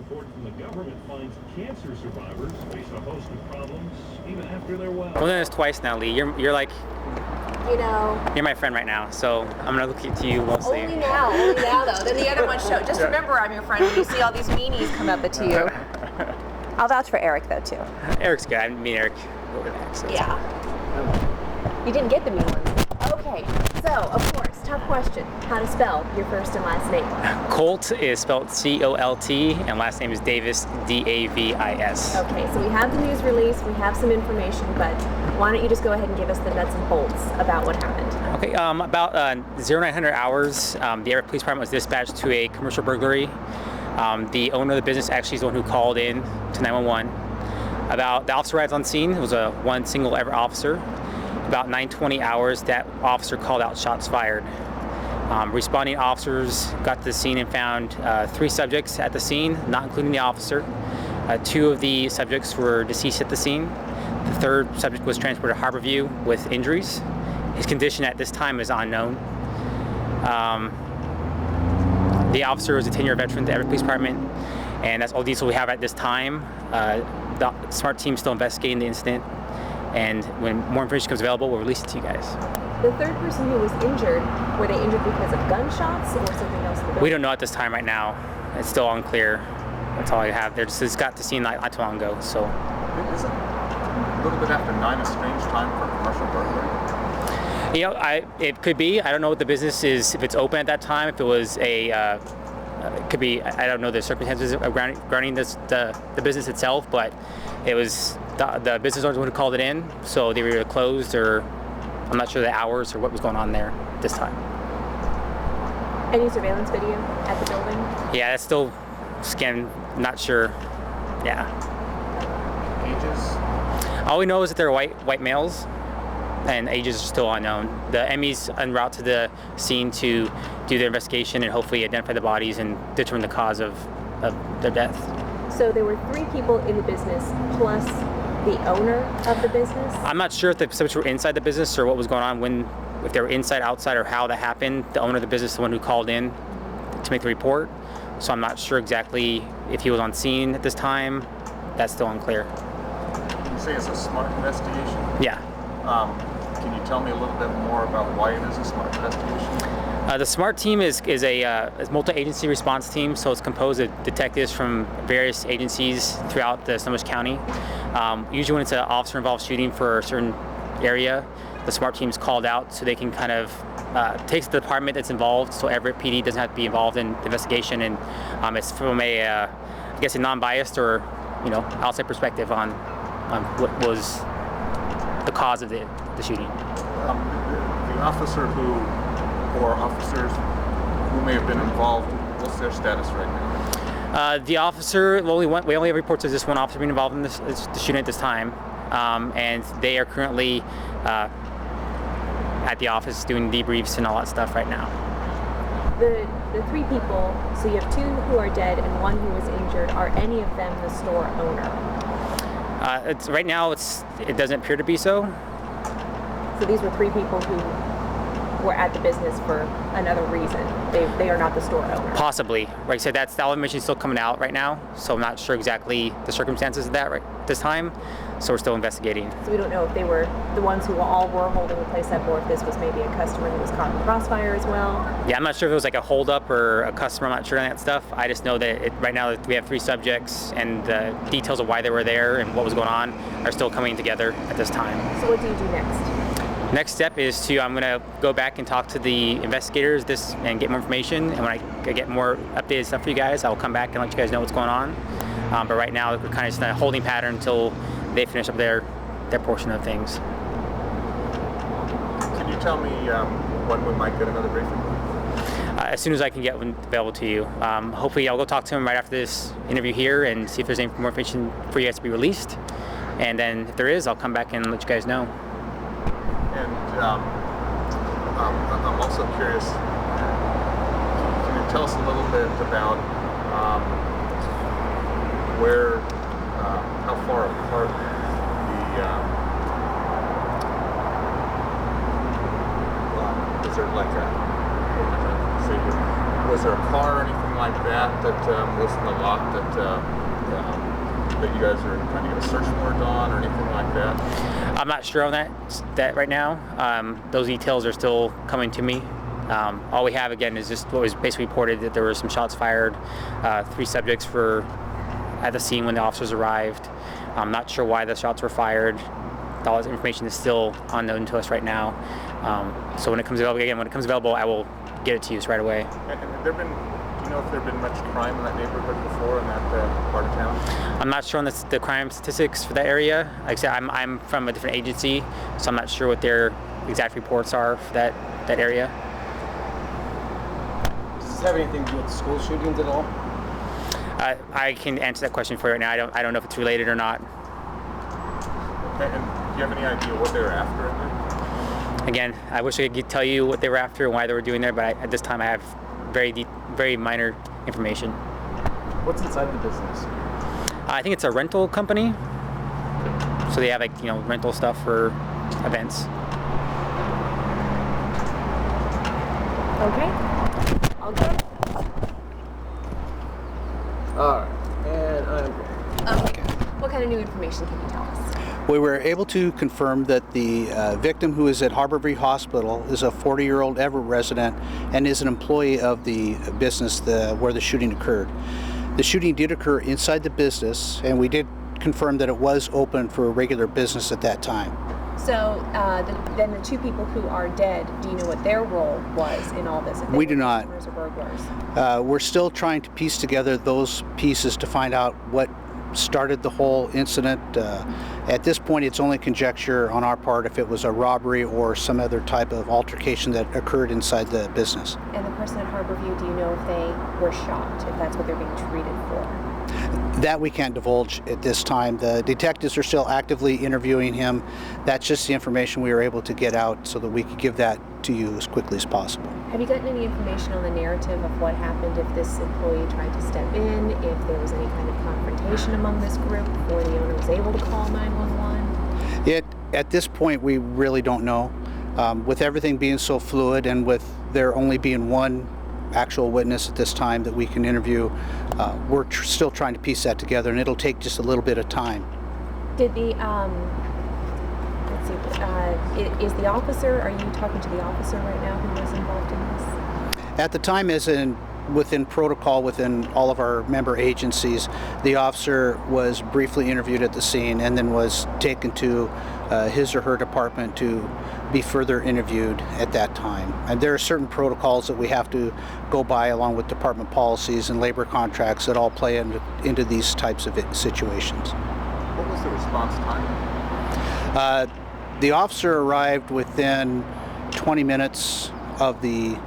report from the government finds cancer survivors face a host of problems even after they're well. I've done this twice now, Lee. You're like, You know. you're my friend right now, so I'm gonna look to you mostly. Only now though. Then the other one show. Just remember, I'm your friend when you see all these meanies come up to you. I'll vouch for Eric though too. Eric's good. I mean Eric. So Yeah. You didn't get the mean ones. Okay. So, of course, tough question. How to spell your first and last name? Colt is spelled C-O-L-T, and last name is Davis, D-A-V-I-S. Okay, so we have the news release, we have some information, but why don't you just go ahead and give us the nuts and bolts about what happened? Okay, about 0900 hours, the Everett Police Department was dispatched to a commercial burglary. The owner of the business actually is the one who called in to 911. About the officer arrives on scene. It was a one single Everett officer. About 9:20 hours, that officer called out shots fired. Responding officers got to the scene and found 3 subjects at the scene, not including the officer. 2 of the subjects were deceased at the scene. The 3rd subject was transported to Harborview with injuries. His condition at this time is unknown. The officer was a 10-year veteran of the Everett Police Department, and that's all the details we have at this time. The SMART team is still investigating the incident, and when more information becomes available, we'll release it to you guys. The 3rd person who was injured, were they injured because of gunshots or something else? We don't know at this time right now. It's still unclear. That's all I have. They just got to scene not too long ago, so. Is it a little bit after 9 a strange time for commercial burglary? You know, it could be. I don't know what the business is, if it's open at that time, if it was a, it could be, I don't know the circumstances surrounding the business itself, but it was the business owner who called it in, so they were either closed or I'm not sure the hours or what was going on there this time. Any surveillance video at the building? Yeah, that's still scanned, not sure. Yeah. Ages? All we know is that they're white males, and ages are still unknown. The ME's en route to the scene to do their investigation and hopefully identify the bodies and determine the cause of their death. So there were 3 people in the business plus the owner of the business? I'm not sure if the subjects were inside the business or what was going on if they were inside, outside, or how that happened. The owner of the business is the one who called in to make the report, so I'm not sure exactly if he was on scene at this time. That's still unclear. You say it's a SMART investigation? Yeah. Can you tell me a little bit more about why it is a SMART investigation? The SMART team is a multi-agency response team, so it's composed of detectives from various agencies throughout the Snohomish County. Usually when it's an officer-involved shooting for a certain area, the SMART team is called out so they can kind of takes the department that's involved, so Everett PD doesn't have to be involved in the investigation, and it's from I guess a non-biased or outside perspective on what was the cause of the shooting. The officer or officers who may have been involved, what's their status right now? The officer, we only have reports of this one officer being involved in the shooting at this time, and they are currently at the office doing debriefs and all that stuff right now. The 3 people, so you have 2 who are dead and 1 who was injured. Are any of them the store owner? Right now, it doesn't appear to be so. So these were 3 people who were at the business for another reason. They are not the store owner. Possibly. Like I said, that information is still coming out right now, so I'm not sure exactly the circumstances of that right this time. So we're still investigating. So we don't know if they were the ones who all were holding the place up, or if this was maybe a customer who was caught in the crossfire as well. Yeah, I'm not sure if it was like a holdup or a customer. I'm not sure on that stuff. I just know that right now we have 3 subjects, and the details of why they were there and what was going on are still coming together at this time. So what do you do next? Next step is I'm going to go back and talk to the investigators and get more information. And when I get more updated stuff for you guys, I'll come back and let you guys know what's going on. But right now, we're kind of just in a holding pattern until they finish up their portion of things. Can you tell me when we might get another briefing? As soon as I can get one available to you. Hopefully, I'll go talk to him right after this interview here and see if there's any more information for you guys to be released. And then if there is, I'll come back and let you guys know. And I'm also curious, can you tell us a little bit about how far apart is there like was there a car or anything like that was in the lot that you guys are trying to get a search warrant on or anything like that? I'm not sure on that right now. Those details are still coming to me. All we have again is just what was basically reported, that there were some shots fired. 3 subjects were at the scene when the officers arrived. I'm not sure why the shots were fired. All this information is still unknown to us right now. So when it comes available, I will get it to you right away. And do you know if there have been much crime in that neighborhood before, in that part of town? I'm not sure on the crime statistics for that area. Like I said, I'm from a different agency, so I'm not sure what their exact reports are for that area. Does this have anything to do with school shootings at all? I can answer that question for you right now. I don't know if it's related or not. Okay, and do you have any idea what they were after in there? Again, I wish I could tell you what they were after and why they were doing there, but at this time I have very minor information. What's inside the business? I think it's a rental company, so they have rental stuff for events. Okay. All good? All right, and I'm Okay. What kind of new information can you tell us? We were able to confirm that the victim, who is at Harborview Hospital, is a 40-year-old Everett resident and is an employee of the business where the shooting occurred. The shooting did occur inside the business, and we did confirm that it was open for regular business at that time. So then the 2 people who are dead, do you know what their role was in all this? If they We were do not. customers or burglars? We're still trying to piece together those pieces to find out what started the whole incident. At this point, it's only conjecture on our part if it was a robbery or some other type of altercation that occurred inside the business. And the person at Harborview, do you know if they were shot, if that's what they're being treated for? That we can't divulge at this time. The detectives are still actively interviewing him. That's just the information we were able to get out so that we could give that to you as quickly as possible. Have you gotten any information on the narrative of what happened if this employee tried to step in, if there was any kind of confrontation among this group before the owner was able to call 911? At this point, we really don't know. With everything being so fluid and with there only being one actual witness at this time that we can interview, we're still trying to piece that together, and it'll take just a little bit of time. Did the, let's see, is the officer, are you talking to the officer right now who was involved in this? At the time, within protocol, within all of our member agencies, the officer was briefly interviewed at the scene and then was taken to his or her department to be further interviewed at that time. And there are certain protocols that we have to go by along with department policies and labor contracts that all play into these types of situations. What was the response time? The officer arrived within 20 minutes of the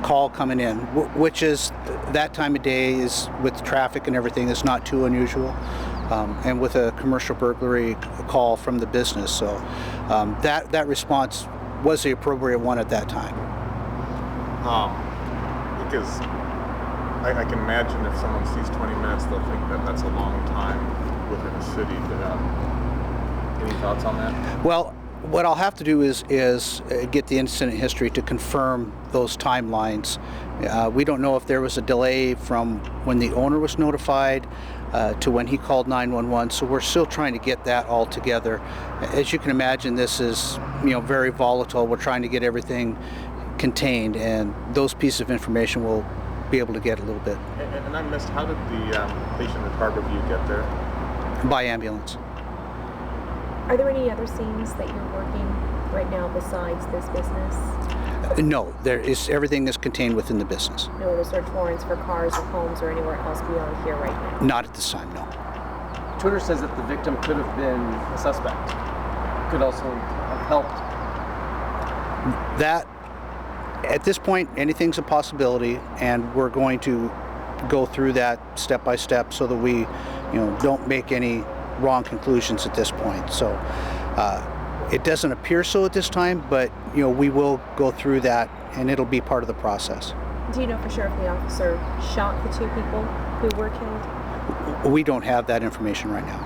call coming in, which is that time of day is with traffic and everything is not too unusual, and with a commercial burglary call from the business. So that response was the appropriate one at that time. Because I can imagine if someone sees 20 minutes, they'll think that that's a long time within a city. Any thoughts on that? Well, what I'll have to do is get the incident history to confirm those timelines. We don't know if there was a delay from when the owner was notified to when he called 911, so we're still trying to get that all together. As you can imagine, this is very volatile. We're trying to get everything contained, and those pieces of information we'll be able to get a little bit. And I missed, how did the patient at Harborview get there? By ambulance. Are there any other scenes that you're working right now besides this business? No, everything is contained within the business. No other search warrants for cars or homes or anywhere else beyond here right now? Not at this time, no. Twitter says that the victim could have been a suspect, could also have helped. That, at this point, anything's a possibility, and we're going to go through that step by step so that we, don't make any wrong conclusions at this point. So it doesn't appear so at this time, but we will go through that, and it'll be part of the process. Do you know for sure if the officer shot the 2 people who were killed? We don't have that information right now.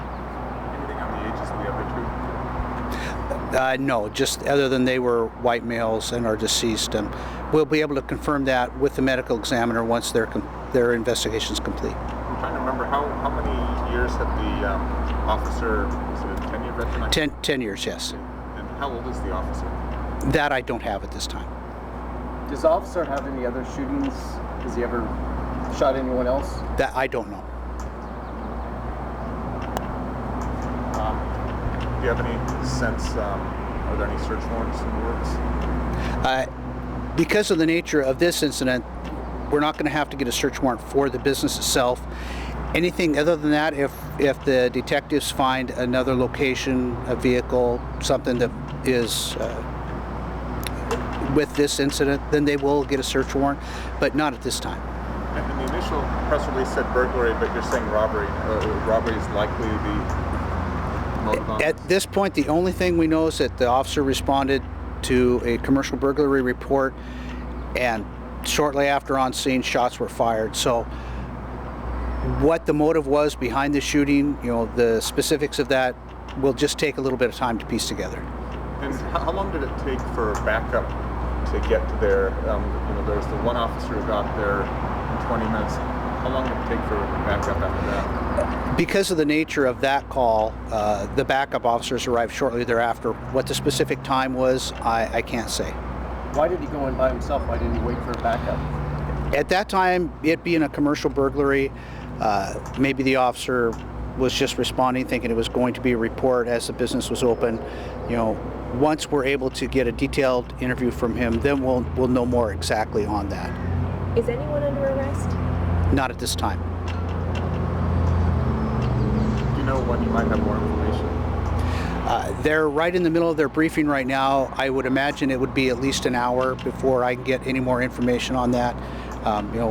Anything on the ages of the other 2? No, just other than they were white males and are deceased, and we'll be able to confirm that with the medical examiner once they're their investigation's complete. I'm trying to remember how many years had the officer, was it a 10-year veteran? 10 years, yes. And how old is the officer? That I don't have at this time. Does the officer have any other shootings? Has he ever shot anyone else? That I don't know. Do you have any sense, are there any search warrants in the works? Because of the nature of this incident, we're not going to have to get a search warrant for the business itself. Anything other than that, if the detectives find another location, a vehicle, something that is with this incident, then they will get a search warrant, but not at this time. And the initial press release said burglary, but you're saying robbery. Robbery is likely to be motive on At this point, the only thing we know is that the officer responded to a commercial burglary report, and shortly after on scene, shots were fired. So what the motive was behind the shooting, the specifics of that will just take a little bit of time to piece together. And how long did it take for backup to get to there? There was the one officer who got there in 20 minutes. How long did it take for backup after that? Because of the nature of that call, the backup officers arrived shortly thereafter. What the specific time was, I can't say. Why did he go in by himself? Why didn't he wait for a backup? At that time, it being a commercial burglary, maybe the officer was just responding, thinking it was going to be a report as the business was open. Once we're able to get a detailed interview from him, then we'll know more exactly on that. Is anyone under arrest? Not at this time. Do you know when you might have more information? They're right in the middle of their briefing right now. I would imagine it would be at least an hour before I can get any more information on that.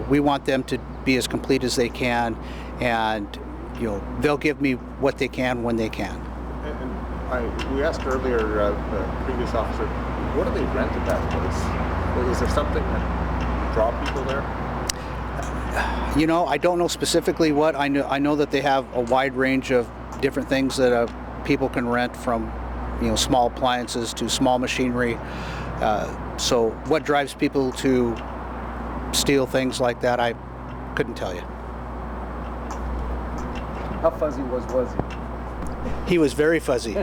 We want them to be as complete as they can, and they'll give me what they can when they can. And we asked earlier the previous officer, what do they rent at that place? Is there something that draw people there? I don't know specifically what. I know that they have a wide range of different things that people can rent, from small appliances to small machinery. So what drives people to steal things like that, I couldn't tell you. How fuzzy was he? He was very fuzzy.